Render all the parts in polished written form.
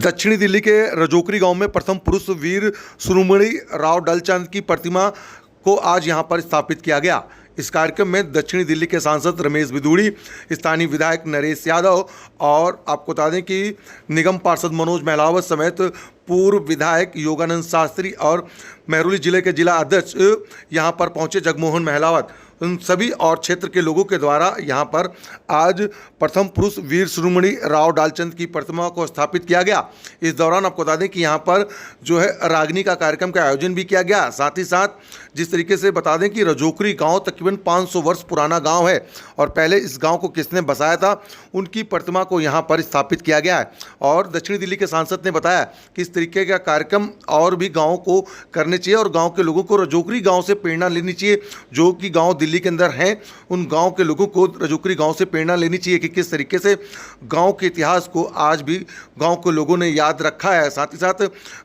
दक्षिणी दिल्ली के रजोकरी गांव में प्रथम पुरुष वीर शिरोमणि राव डलचंद की प्रतिमा को आज यहां पर स्थापित किया गया। इस कार्यक्रम में दक्षिणी दिल्ली के सांसद रमेश बिधूड़ी, स्थानीय विधायक नरेश यादव और आपको बता दें कि निगम पार्षद मनोज महलावत समेत पूर्व विधायक योगानंद शास्त्री और महरौली जिले के जिला अध्यक्ष यहां पर पहुंचे जगमोहन महलावत, उन सभी और क्षेत्र के लोगों के द्वारा यहां पर आज प्रथम पुरुष वीर शिरोमणि राव डालचंद की प्रतिमा को स्थापित किया गया। इस दौरान आपको बता दें कि यहां पर जो है रागनी का कार्यक्रम का आयोजन भी किया गया। साथ ही साथ जिस तरीके से बता दें कि रजोकरी गांव तकरीबन 500 वर्ष पुराना गांव है और पहले इस गांव को किसने बसाया था, उनकी प्रतिमा को यहां पर स्थापित किया गया है। और दक्षिणी दिल्ली के सांसद ने बताया कि इस तरीके का कार्यक्रम और भी गाँव को करने चाहिए और गाँव के लोगों को रजोकरी गाँव से प्रेरणा लेनी चाहिए। जो कि गाँव दिल्ली के अंदर हैं, उन गांव के लोगों को रजोकरी गांव से प्रेरणा लेनी चाहिए कि किस तरीके से गांव के इतिहास को आज भी गांव के लोगों ने याद रखा है। साथ ही साथ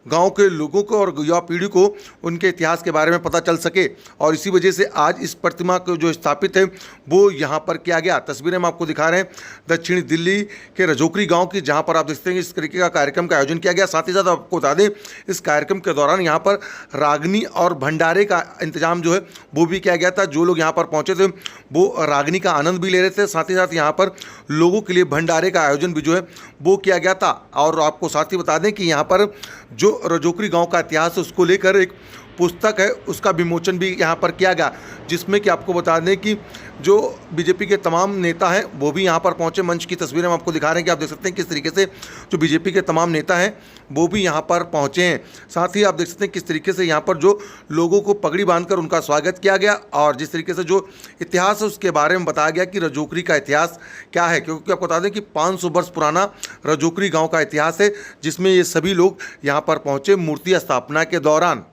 गांव के लोगों को और युवा पीढ़ी को उनके इतिहास के बारे में पता चल सके और इसी वजह से आज इस प्रतिमा को जो स्थापित है वो यहाँ पर किया गया। तस्वीरें हम आपको दिखा रहे हैं दक्षिणी दिल्ली के रजोकरी गाँव की, जहाँ पर आप देखते हैं इस तरीके का कार्यक्रम का आयोजन किया गया। साथ ही साथ आपको बता दें इस कार्यक्रम के दौरान यहाँ पर रागनी और भंडारे का इंतजाम जो है वो भी किया गया था। जो लोग यहाँ पर पहुंचे थे वो रागनी का आनंद भी ले रहे थे। साथ ही साथ यहाँ पर लोगों के लिए भंडारे का आयोजन भी जो है वो किया गया था। और आपको साथ ही बता दें कि यहाँ पर जो रजोकरी गांव का इतिहास है उसको लेकर एक पुस्तक है, उसका विमोचन भी यहाँ पर किया गया, जिसमें कि आपको बता दें कि जो बीजेपी के तमाम नेता हैं वो भी यहाँ पर पहुँचे। मंच की तस्वीरें हम आपको दिखा रहे हैं कि आप देख सकते हैं किस तरीके से जो बीजेपी के तमाम नेता हैं वो भी यहाँ पर पहुँचे हैं। साथ ही आप देख सकते हैं किस तरीके से यहाँ पर जो लोगों को पगड़ी बांधकर उनका स्वागत किया गया और जिस तरीके से जो इतिहास है उसके बारे में बताया गया कि रजोकरी का इतिहास क्या है। क्योंकि आपको बता दें कि 500 वर्ष पुराना रजोकरी गाँव का इतिहास है, जिसमें ये सभी लोग यहाँ पर पहुँचे मूर्ति स्थापना के दौरान।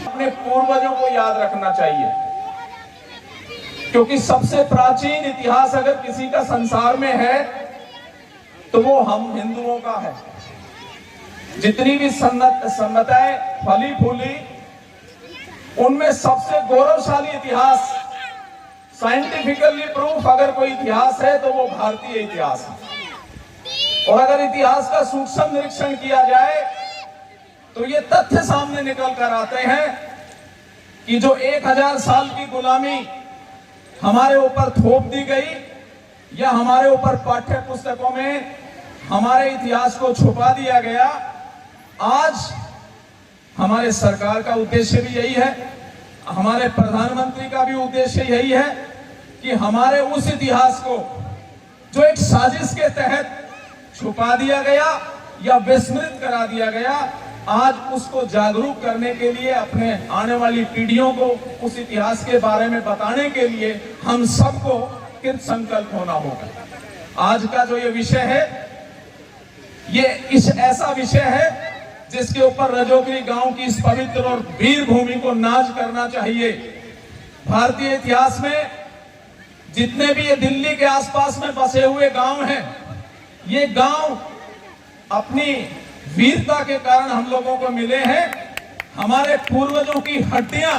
अपने पूर्वजों को याद रखना चाहिए, क्योंकि सबसे प्राचीन इतिहास अगर किसी का संसार में है तो वो हम हिंदुओं का है। जितनी भी सन्नतें फली फूली, उनमें सबसे गौरवशाली इतिहास, साइंटिफिकली प्रूफ अगर कोई इतिहास है तो वो भारतीय इतिहास है। और अगर इतिहास का सूक्ष्म निरीक्षण किया जाए तो ये तथ्य सामने निकल कर आते हैं कि जो 1000 साल की गुलामी हमारे ऊपर थोप दी गई या हमारे ऊपर पाठ्य पुस्तकों में हमारे इतिहास को छुपा दिया गया, आज हमारे सरकार का उद्देश्य भी यही है, हमारे प्रधानमंत्री का भी उद्देश्य यही है कि हमारे उस इतिहास को जो एक साजिश के तहत छुपा दिया गया या विस्मृत करा दिया गया, आज उसको जागरूक करने के लिए, अपने आने वाली पीढ़ियों को उस इतिहास के बारे में बताने के लिए हम सबको कृत संकल्प होना होगा। आज का जो ये विषय है, ये ऐसा विषय है जिसके ऊपर रजोकरी गांव की इस पवित्र और वीर भूमि को नाज करना चाहिए। भारतीय इतिहास में जितने भी ये दिल्ली के आसपास में बसे हुए गांव हैं, ये गांव अपनी वीरता के कारण हम लोगों को मिले हैं। हमारे पूर्वजों की हड्डियां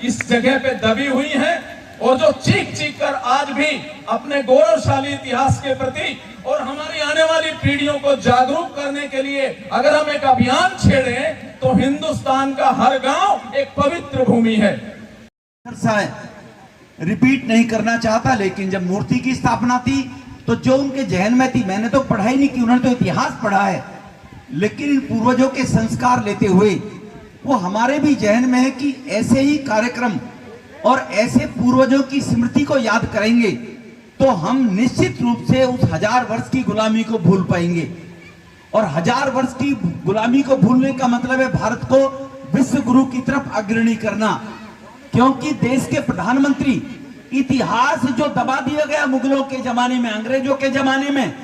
इस जगह पे दबी हुई हैं और जो चीख चीख कर आज भी अपने गौरवशाली इतिहास के प्रति और हमारी आने वाली पीढ़ियों को जागरूक करने के लिए अगर हम एक अभियान छेड़ें तो हिंदुस्तान का हर गांव एक पवित्र भूमि है। रिपीट नहीं करना चाहता, लेकिन जब मूर्ति की स्थापना थी तो जो उनके जहन में थी, मैंने तो पढ़ाई नहीं की, उन्होंने तो इतिहास पढ़ा है, लेकिन इन पूर्वजों के संस्कार लेते हुए वो हमारे भी जहन में है कि ऐसे ही कार्यक्रम और ऐसे पूर्वजों की स्मृति को याद करेंगे तो हम निश्चित रूप से उस 1000 वर्ष की गुलामी को भूल पाएंगे। और 1000 वर्ष की गुलामी को भूलने का मतलब है भारत को विश्व गुरु की तरफ अग्रणी करना, क्योंकि देश के प्रधानमंत्री इतिहास जो दबा दिया गया मुगलों के जमाने में, अंग्रेजों के जमाने में,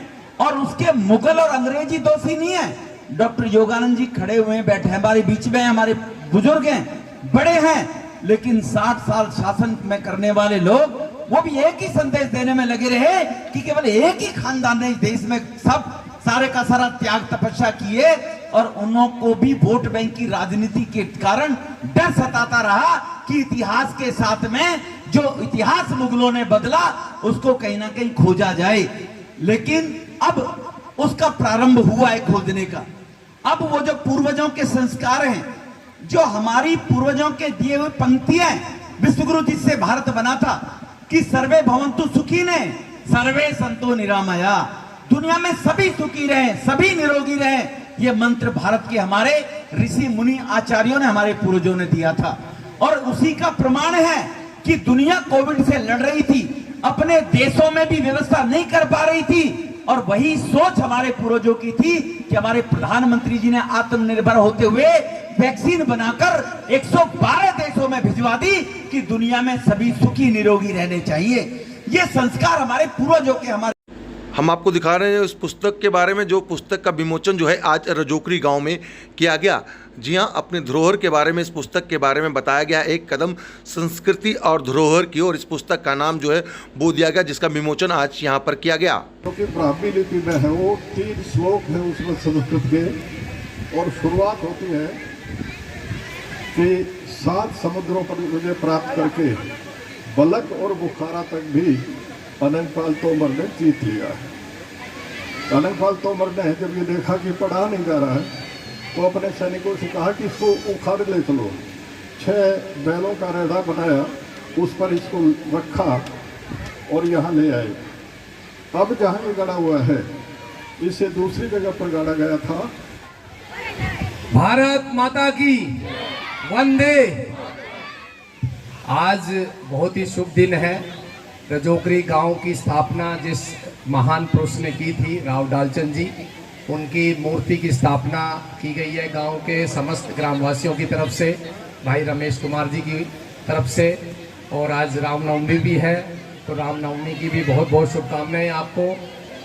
और उसके मुगल और अंग्रेजी दोषी नहीं है। डॉक्टर योगानंद जी खड़े हुए हैं, बैठे हैं हमारे बीच में, हमारे बुजुर्ग हैं, बड़े हैं, लेकिन 60 साल शासन में करने वाले लोग वो भी एक ही संदेश देने में लगे रहे कि केवल एक ही खानदान ने इस देश में सब सारे का सारा त्याग तपस्या किए और उनको भी वोट बैंक की राजनीति के कारण डर सताता रहा कि इतिहास के साथ में जो इतिहास मुगलों ने बदला उसको कहीं ना कहीं खोजा जाए। लेकिन अब उसका प्रारंभ हुआ है खोजने का। अब वो जो पूर्वजों के संस्कार हैं, जो हमारी पूर्वजों के दिए हुए पंक्तियां, विश्वगुरु जिससे भारत बना था कि सर्वे भवन्तु सुखिने सर्वे सन्तु निरामया, दुनिया में सभी सुखी रहे, सभी निरोगी रहे, ये मंत्र भारत के हमारे ऋषि मुनि आचार्यों ने, हमारे पूर्वजों ने दिया था। और उसी का प्रमाण है कि दुनिया कोविड से लड़ रही थी, अपने देशों में भी व्यवस्था नहीं कर पा रही थी, और वही सोच हमारे पूर्वजों की थी कि हमारे प्रधानमंत्री जी ने आत्मनिर्भर होते हुए वैक्सीन बनाकर 112 देशों में भिजवा दी कि दुनिया में सभी सुखी निरोगी रहने चाहिए। ये संस्कार हमारे पूर्वजों के, हमारे हम आपको दिखा रहे हैं उस पुस्तक के बारे में, जो पुस्तक का विमोचन जो है आज रजोकरी गांव में किया गया। जी हाँ, अपने धरोहर के बारे में, इस पुस्तक के बारे में बताया गया, एक कदम संस्कृति और धरोहर की ओर। इस पुस्तक का नाम जो है वो दिया गया, जिसका विमोचन आज यहाँ पर किया गया। क्योंकि ब्राह्मी लिपि में है, वो 3 श्लोक है उसमें संस्कृत के, और शुरुआत होती है कि 7 समुद्रों पर मुझे प्राप्त करके बलक और बुखारा तक भी अनंगपाल तोमर ने जीत लिया। अनंगपाल तोमर ने जब ये देखा कि पढ़ा नहीं जा रहा है तो अपने सैनिकों से कहा कि इसको उखाड़ ले चलो। 6 बैलों का रेड़ा बनाया, उस पर इसको रखा और यहाँ ले आए। अब जहाँ ये गड़ा हुआ है, इसे दूसरी जगह पर गाड़ा गया था। भारत माता की वंदे। आज बहुत ही शुभ दिन है। रजोकरी गांव की स्थापना जिस महान पुरुष ने की थी, राव डालचंद जी, उनकी मूर्ति की स्थापना की गई है गांव के समस्त ग्रामवासियों की तरफ से, भाई रमेश कुमार जी की तरफ से। और आज रामनवमी भी है, तो रामनवमी की भी बहुत बहुत शुभकामनाएं आपको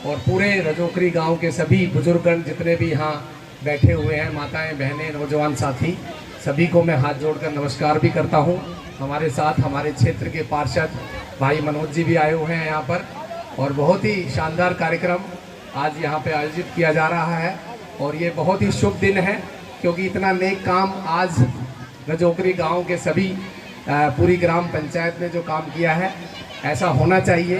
और पूरे रजोकरी गांव के सभी बुजुर्गगण जितने भी यहाँ बैठे हुए हैं, माताएं, बहनें, नौजवान साथी, सभी को मैं हाथ जोड़कर नमस्कार भी करता हूँ। हमारे साथ हमारे क्षेत्र के पार्षद भाई मनोज जी भी आए हुए हैं यहाँ पर, और बहुत ही शानदार कार्यक्रम आज यहाँ पे आयोजित किया जा रहा है। और ये बहुत ही शुभ दिन है, क्योंकि इतना नेक काम आज रजोकरी गांव के सभी पूरी ग्राम पंचायत ने जो काम किया है, ऐसा होना चाहिए।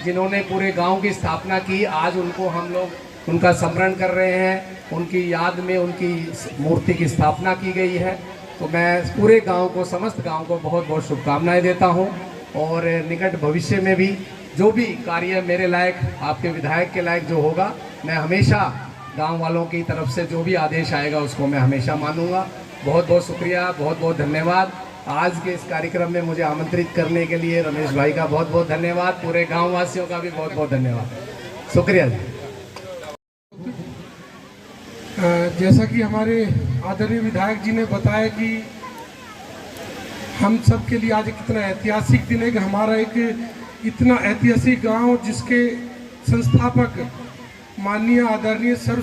जिन्होंने पूरे गांव की स्थापना की, आज उनको हम लोग उनका स्मरण कर रहे हैं, उनकी याद में उनकी मूर्ति की स्थापना की गई है। तो मैं पूरे गांव को, समस्त गांव को बहुत बहुत शुभकामनाएं देता हूं, और निकट भविष्य में भी जो भी कार्य मेरे लायक, आपके विधायक के लायक जो होगा, मैं हमेशा गांव वालों की तरफ से जो भी आदेश आएगा उसको मैं हमेशा मानूंगा। बहुत बहुत शुक्रिया, बहुत बहुत धन्यवाद। आज के इस कार्यक्रम में मुझे आमंत्रित करने के लिए रमेश भाई का बहुत बहुत धन्यवाद, पूरे गाँव वासियों का भी बहुत बहुत धन्यवाद, शुक्रिया जी। जैसा कि हमारे आदरणीय विधायक जी ने बताया कि हम सब के लिए आज कितना ऐतिहासिक दिन है कि हमारा एक इतना ऐतिहासिक गांव, जिसके संस्थापक माननीय आदरणीय सर्व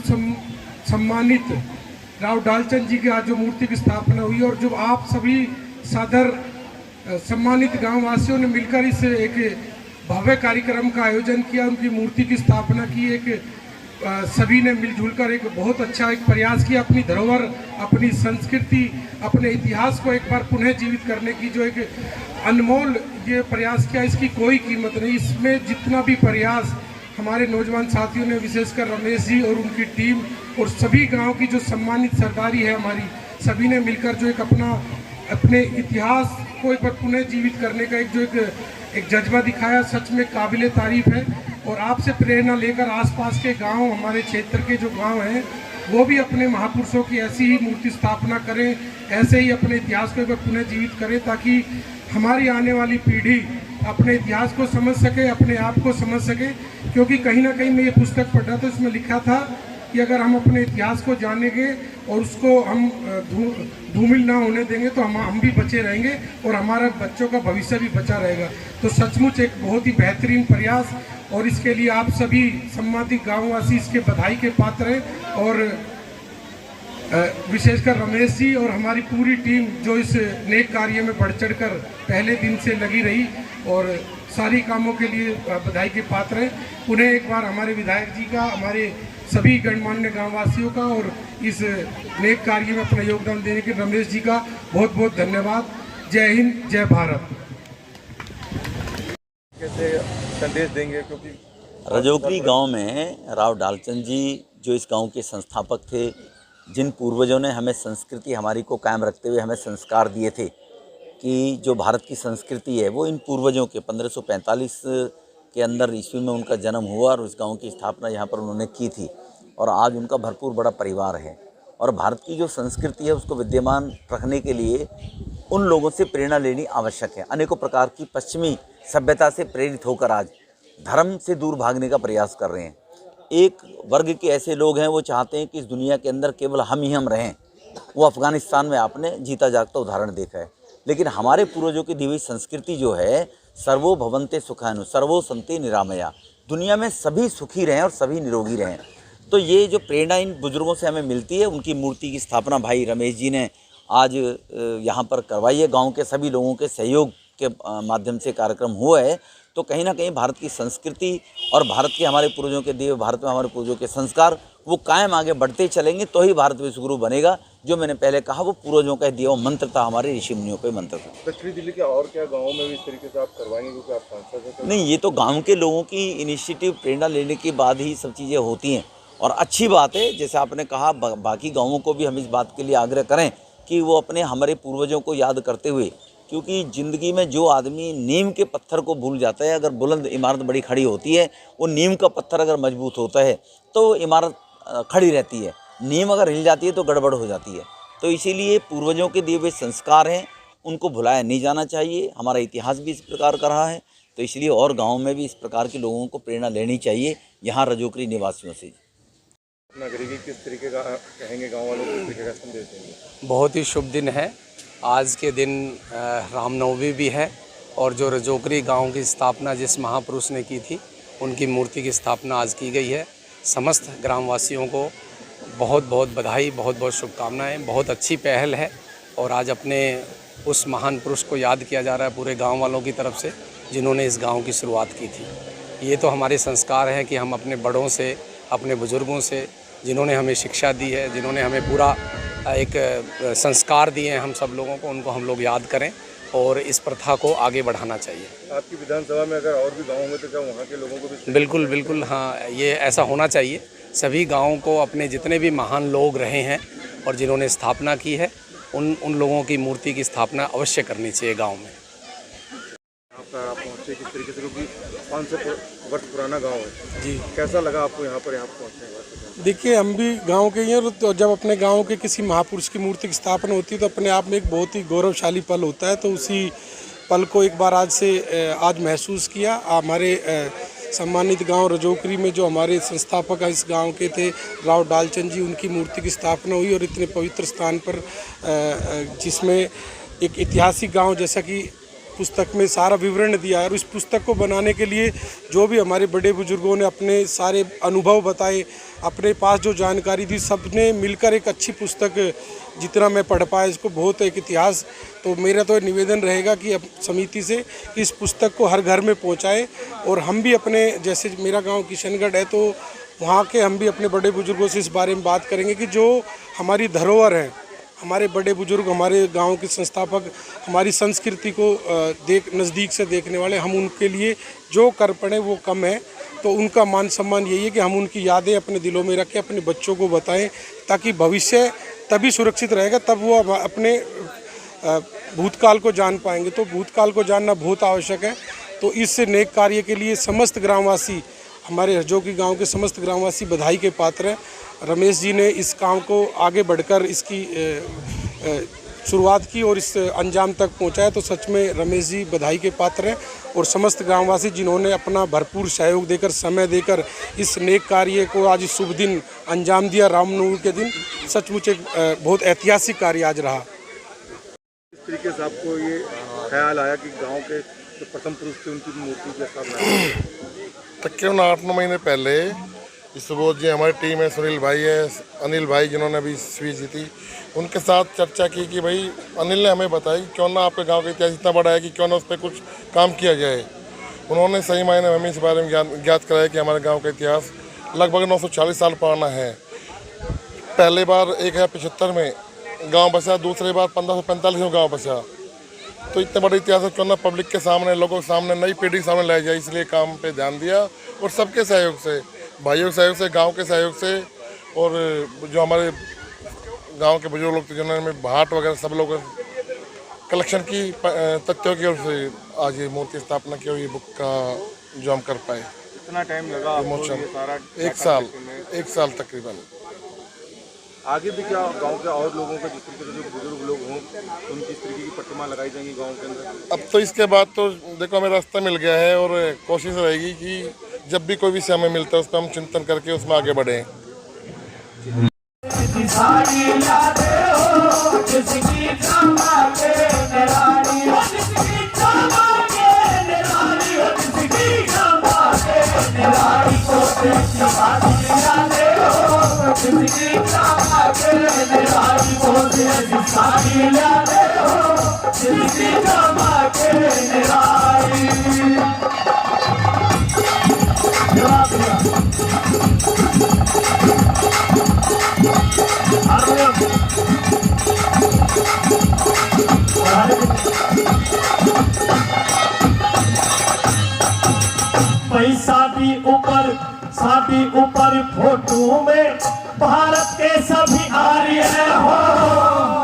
सम्मानित राव डालचंद जी के आज जो मूर्ति की स्थापना हुई, और जो आप सभी सादर सम्मानित गांव वासियों ने मिलकर इस एक भव्य कार्यक्रम का आयोजन किया, उनकी मूर्ति की स्थापना की, एक सभी ने मिलजुल कर एक बहुत अच्छा एक प्रयास किया, अपनी धरोहर, अपनी संस्कृति, अपने इतिहास को एक बार पुनः जीवित करने की जो एक अनमोल ये प्रयास किया, इसकी कोई कीमत नहीं। इसमें जितना भी प्रयास हमारे नौजवान साथियों ने, विशेषकर रमेश जी और उनकी टीम और सभी गांव की जो सम्मानित सरदारी है हमारी, सभी ने मिलकर जो एक अपने इतिहास को एक बार पुनः जीवित करने का एक जज्बा दिखाया, सच में काबिले तारीफ है। और आपसे प्रेरणा लेकर आसपास के गांव, हमारे क्षेत्र के जो गांव हैं, वो भी अपने महापुरुषों की ऐसी ही मूर्ति स्थापना करें, ऐसे ही अपने इतिहास को एक बार पुनः जीवित करें, ताकि हमारी आने वाली पीढ़ी अपने इतिहास को समझ सके, अपने आप को समझ सके। क्योंकि कहीं ना कहीं मैं ये पुस्तक पढ़ रहा था, इसमें लिखा था कि अगर हम अपने इतिहास को जानेंगे और उसको हम धूमिल ना होने देंगे तो हम भी बचे रहेंगे और हमारा बच्चों का भविष्य भी बचा रहेगा। तो सचमुच एक बहुत ही बेहतरीन प्रयास, और इसके लिए आप सभी सम्मानित गाँववासी इसके बधाई के पात्र हैं। और विशेषकर रमेश जी और हमारी पूरी टीम जो इस नेक कार्य में बढ़ चढ़ कर पहले दिन से लगी रही और सारी कामों के लिए बधाई के पात्र हैं। उन्हें एक बार हमारे विधायक जी का, हमारे सभी गणमान्य गांववासियों का और इस नेक कार्य में अपना योगदान देने के रमेश जी का बहुत बहुत धन्यवाद। जय हिंद, जय भारत। संदेश देंगे, क्योंकि रजोकरी गांव में राव डालचंद जी जो इस गांव के संस्थापक थे, जिन पूर्वजों ने हमें संस्कृति हमारी को कायम रखते हुए हमें संस्कार दिए थे कि जो भारत की संस्कृति है वो इन पूर्वजों के 1545 के अंदर ईस्वी में उनका जन्म हुआ और उस गांव की स्थापना यहाँ पर उन्होंने की थी। और आज उनका भरपूर बड़ा परिवार है और भारत की जो संस्कृति है उसको विद्यमान रखने के लिए उन लोगों से प्रेरणा लेनी आवश्यक है। अनेकों प्रकार की पश्चिमी सभ्यता से प्रेरित होकर आज धर्म से दूर भागने का प्रयास कर रहे हैं। एक वर्ग के ऐसे लोग हैं वो चाहते हैं कि इस दुनिया के अंदर केवल हम ही हम रहें। वो अफ़गानिस्तान में आपने जीता जागता उदाहरण देखा है। लेकिन हमारे पूर्वजों की दी हुई संस्कृति जो है, सर्वो भवन्ते सुखानु सर्वो सन्ति निरामया, दुनिया में सभी सुखी रहें और सभी निरोगी रहें। तो ये जो प्रेरणा इन बुजुर्गों से हमें मिलती है, उनकी मूर्ति की स्थापना भाई रमेश जी ने आज यहाँ पर करवाई है। गाँव के सभी लोगों के सहयोग के माध्यम से कार्यक्रम हुआ है। तो कहीं ना कहीं भारत की संस्कृति और भारत के हमारे पूर्वजों के दिए, भारत में हमारे पूर्वजों के संस्कार वो कायम आगे बढ़ते चलेंगे तो ही भारत विश्वगुरु बनेगा। जो मैंने पहले कहा वो पूर्वजों का दिया हुआ मंत्र था, हमारे ऋषि मुनियों पे मंत्र था। दक्षिणी दिल्ली के और क्या गाँव में भी इस तरीके से आप करवाएंगे, क्योंकि आप सांसद हैं? नहीं, ये तो गाँव के लोगों की इनिशिएटिव प्रेरणा लेने के बाद ही सब चीज़ें होती हैं और अच्छी बात है। जैसे आपने कहा, बाकी गाँवों को भी हम इस बात के लिए आग्रह करें कि वो अपने हमारे पूर्वजों को याद करते हुए, क्योंकि ज़िंदगी में जो आदमी नीम के पत्थर को भूल जाता है, अगर बुलंद इमारत बड़ी खड़ी होती है, वो नीम का पत्थर अगर मजबूत होता है तो इमारत खड़ी रहती है, नीम अगर हिल जाती है तो गड़बड़ हो जाती है। तो इसीलिए पूर्वजों के दिए हुए संस्कार हैं, उनको भुलाया नहीं जाना चाहिए। हमारा इतिहास भी इस प्रकार का रहा है, तो इसलिए और गाँव में भी इस प्रकार के लोगों को प्रेरणा लेनी चाहिए, यहाँ रजोकरी निवासियों से। नागरिक किस तरीके का कहेंगे गाँव वालों को, किस तरीके का संदेश देंगे? बहुत ही शुभ दिन है। आज के दिन रामनवमी भी है और जो रजोकरी गांव की स्थापना जिस महापुरुष ने की थी, उनकी मूर्ति की स्थापना आज की गई है। समस्त ग्रामवासियों को बहुत बहुत बधाई, बहुत बहुत शुभकामनाएं। बहुत अच्छी पहल है और आज अपने उस महान पुरुष को याद किया जा रहा है पूरे गांव वालों की तरफ से, जिन्होंने इस गांव की शुरुआत की थी। ये तो हमारे संस्कार हैं कि हम अपने बड़ों से, अपने बुज़ुर्गों से, जिन्होंने हमें शिक्षा दी है, जिन्होंने हमें पूरा एक संस्कार दिए हैं हम सब लोगों को, उनको हम लोग याद करें और इस प्रथा को आगे बढ़ाना चाहिए। आपकी विधानसभा में अगर और भी गाँव होंगे तो क्या वहाँ के लोगों को भी? बिल्कुल बिल्कुल, हाँ, ये ऐसा होना चाहिए। सभी गाँवों को अपने जितने भी महान लोग रहे हैं और जिन्होंने स्थापना की है, उन लोगों की मूर्ति की स्थापना अवश्य करनी चाहिए गाँव में। आप पहुँचे किस तरीके से, क्योंकि 500 वर्ष पुराना गांव है जी। कैसा लगा आपको यहाँ पर पहुँचने के बाद? देखिए, हम भी गांव के ही हैं, तो जब अपने गांव के किसी महापुरुष की मूर्ति की स्थापना होती है तो अपने आप में एक बहुत ही गौरवशाली पल होता है। तो उसी पल को एक बार आज महसूस किया। हमारे सम्मानित गांव रजोकरी में जो हमारे संस्थापक इस गांव के थे राव डालचंद जी, उनकी मूर्ति की स्थापना हुई और इतने पवित्र स्थान पर, जिसमें एक ऐतिहासिक गाँव जैसा कि पुस्तक में सारा विवरण दिया है। और इस पुस्तक को बनाने के लिए जो भी हमारे बड़े बुजुर्गों ने अपने सारे अनुभव बताए, अपने पास जो जानकारी दी, सबने मिलकर एक अच्छी पुस्तक, जितना मैं पढ़ पाया इसको, बहुत एक इतिहास। तो मेरा तो निवेदन रहेगा कि अब समिति से कि इस पुस्तक को हर घर में पहुंचाए और हम भी अपने, जैसे मेरा गांव किशनगढ़ है तो वहाँ के हम भी अपने बड़े बुजुर्गों से इस बारे में बात करेंगे कि जो हमारी धरोहर है, हमारे बड़े बुजुर्ग, हमारे गांव के संस्थापक, हमारी संस्कृति को नज़दीक से देखने वाले, हम उनके लिए जो कर पड़े वो कम है। तो उनका मान सम्मान यही है कि हम उनकी यादें अपने दिलों में रखें, अपने बच्चों को बताएं, ताकि भविष्य तभी सुरक्षित रहेगा तब वो अपने भूतकाल को जान पाएंगे। तो भूतकाल को जानना बहुत आवश्यक है। तो इस नेक कार्य के लिए समस्त ग्रामवासी, हमारे रजोकरी गाँव के समस्त ग्रामवासी बधाई के पात्र हैं। रमेश जी ने इस काम को आगे बढ़कर इसकी शुरुआत की और इस अंजाम तक पहुंचाया, तो सच में रमेश जी बधाई के पात्र हैं। और समस्त ग्रामवासी जिन्होंने अपना भरपूर सहयोग देकर, समय देकर इस नेक कार्य को आज इस शुभ दिन अंजाम दिया, रामनवमी के दिन, सचमुच एक बहुत ऐतिहासिक कार्य आज रहा। इस तरीके से आपको ये ख्याल आया कि गाँव के जो प्रथम पुरुष थे उनकी मूर्ति की स्थापना? तकरीबन 8-9 महीने पहले इस सुबोध जी, हमारी टीम है, सुनील भाई है, अनिल भाई जिन्होंने अभी स्वीज जीती, उनके साथ चर्चा की कि भाई, अनिल ने हमें बताया कि क्यों ना आपके गांव का इतिहास इतना बड़ा है कि क्यों ना उस पर कुछ काम किया जाए। उन्होंने सही मायने में हमें इस बारे में ज्ञात कराया कि हमारे गांव का इतिहास लगभग 940 साल पुराना है। पहले बार 1075 में गाँव बसा, दूसरी बार 1545 में गाँव बसा तो इतने बड़े इतिहास को क्यों ना पब्लिक के सामने, लोगों के सामने, नई पीढ़ी के सामने लाया जाए, इसलिए काम पे ध्यान दिया। और सबके सहयोग से, भाइयों के सहयोग से, गांव के सहयोग से, और जो हमारे गांव के बुजुर्ग लोग थे जिन्होंने भाट वगैरह सब लोग कलेक्शन की तथ्यों की ओर से आज ये मूर्ति स्थापना की और ये बुक का जो हम कर पाए। कितना टाइम लगा आपको ये सारा? एक साल तकरीबन। आगे भी क्या गांव के और लोगों का, जिस तरीके से जो बुजुर्ग लोग हों, उनकी इस तरीके की प्रतिमा लगाई जाएंगी गांव के अंदर? अब तो इसके बाद तो देखो हमें रास्ता मिल गया है और कोशिश रहेगी कि जब भी कोई विषय हमें मिलता है उस पर हम चिंतन करके उसमें आगे बढ़ें। शादी ऊपर फोटो में भारत के सभी आर्य हो,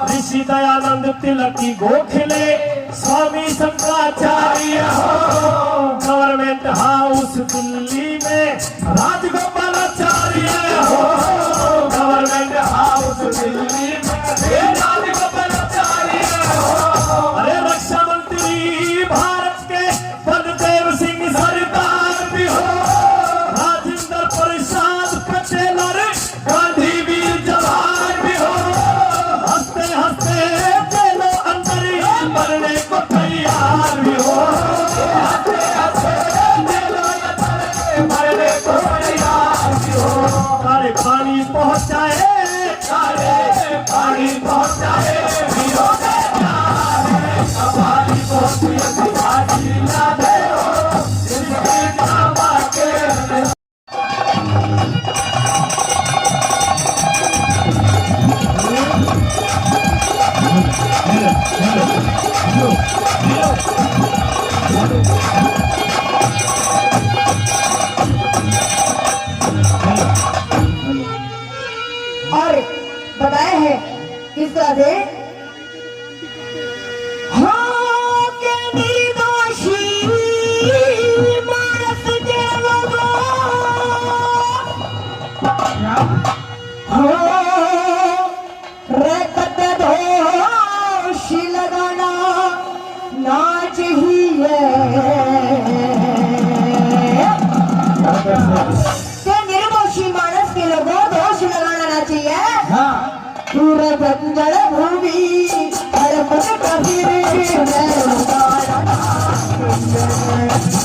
ऋषि दयानंद तिलक की गोखले, स्वामी शंकराचार्य हो, गवर्नमेंट हाउस दिल्ली में राजगोपालाचार्य हो, गवर्नमेंट हाउस दिल्ली में राजगोपालाचार्य हो। अरे रक्षा मंत्री भारत के बलदेव सिंह सरदार भी हो, गांधी वीर जवाहर भी हो, हंसते हंसते चलो अंदर मरने को तैयार भी हो, हंसते हंसते चलो अंदर मरने को तैयार भी हो। सारे पानी पहुंचाए, सारे पानी पहुंचाए, वीरों के प्यारे पानी पहुंचाए, ना दे हो जिसकी नामा के और बताया है किस तरह से के निर्दोषी मानस के लोगों रक्त दोषी लगाना नाच ही के निर्दोषी मानस के लोगों दोष लगाना ना चाहिए। पूरा बंजर भूमि हर मन कबीर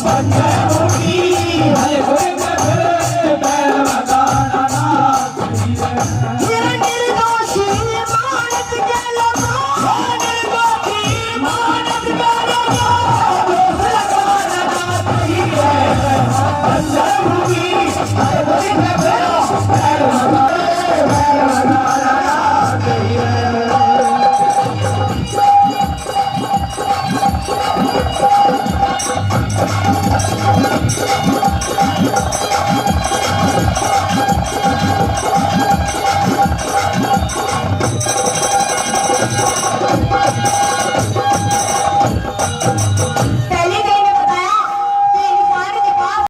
बंजर भूमि हर मन निर्दोषी मानस के लोगों, निर्दोषी मानस के लोगों लगाना ना चाहिए। बंजर भूमि हर मन